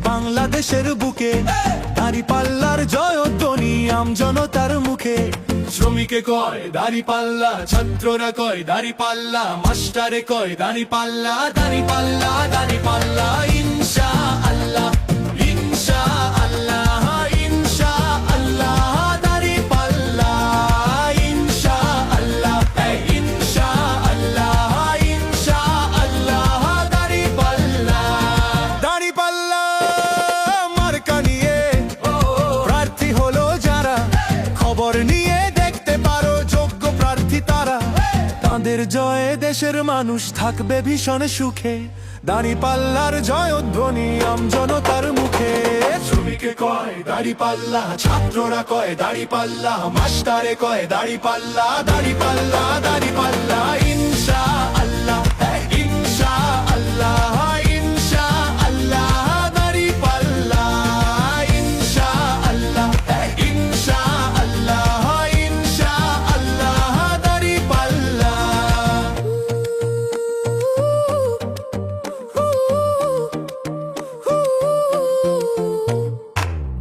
বাংলাদেশের বুকে, দাঁড়িপাল্লার জয়ধ্বনি আমজনতার মুখে। শ্রমিকে কয় দাঁড়িপাল্লা, ছাত্ররা কয় দাঁড়িপাল্লা, মাস্টারে কয় দাঁড়িপাল্লা, দাঁড়িপাল্লা দাঁড়িপাল্লা ইনশাআল্লাহ, ইনশাআল্লাহ, ইনশাআল্লাহ, দাঁড়িপাল্লা ইনশাআল্লাহ, ইনশাআল্লাহ, ইনশাআল্লাহ, দাঁড়িপাল্লা। দাঁড়িপাল্লা মার্কা নিয়ে প্রার্থী হলো যারা, খবর নিয়ে দেখতে পারো যোগ্য প্রার্থী তারা। তাদের জয়ে দেশের মানুষ থাকবে ভীষণ সুখে, দাঁড়িপাল্লার জয়ধ্বনি আমজনতার মুখে। শ্রমিকে কয় দাঁড়িপাল্লা, ছাত্ররা কয় দাঁড়িপাল্লা, মাস্টারে কয় দাঁড়িপাল্লা, দাঁড়িপাল্লা দাঁড়িপাল্লা ইনশাআল্লাহ, ইনশাআল্লাহ, ইনশাআল্লাহ, দাঁড়িপাল্লা ইনশাআল্লাহ, ইনশাআল্লাহ, ইনশাআল্লাহ, দাঁড়িপাল্লা।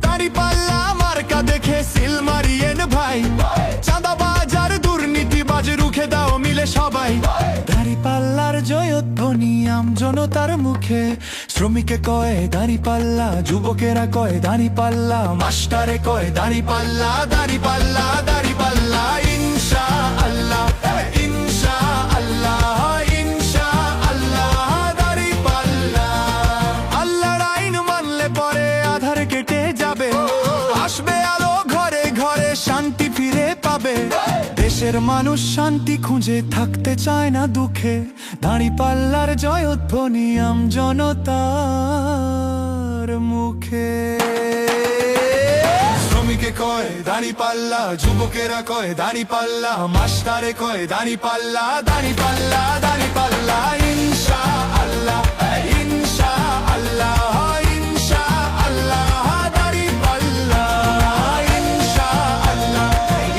দাঁড়িপাল্লা মার্কা দেখে সিল মারিয়েন ভাই, চাঁদাবাজ আর দুর্নীতিবাজ রুখে দাও মিলে সবাই। দাঁড়িপাল্লার জয়ধ্বনি আমজনতার মুখে। শ্রমিকে কয় দাঁড়িপাল্লা, যুবকেরা কয় দাঁড়িপাল্লা, মাস্টারে কয় দাঁড়িপাল্লা, দাঁড়িপাল্লা দাঁড়িপাল্লা ইনশাআল্লাহ, ইনশাআল্লাহ, ইনশাআল্লাহ, দাঁড়িপাল্লা। আল্লাহর আইন মানলে পরে আধার কেটে যাবে, আসবে আলো ঘরে ঘরে, শান্তি ফিরে পাবে। দেশের মানুষ শান্তি খুঁজে থাকতে চায় না দুঃখে, দাঁড়িপাল্লার জয়ধ্বনি আমজনতার মুখে। শ্রমিকে কয় দাঁড়িপাল্লা, যুবকেরা কয় দাঁড়িপাল্লা, মাস্টারে কয় দাঁড়িপাল্লা, দাঁড়িপাল্লা দাঁড়িপাল্লা ইনশাআল্লাহ, ইনশাআল্লাহ, ইনশাআল্লাহ, দাঁড়িপাল্লা ইনশাআল্লাহ,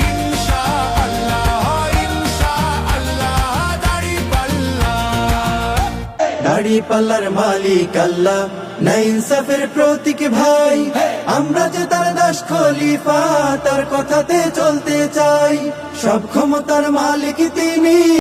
ইনশাআল্লাহ, ইনশাআল্লাহ, দাঁড়িপাল্লা। দাঁড়িপাল্লার মালিক আল্লাহ, না ইনসাফের প্রতীক ভাই। আমরা যে তার দাস খলিফা, তার কথাতে চলতে চাই। সব ক্ষমতার মালিক তিনি।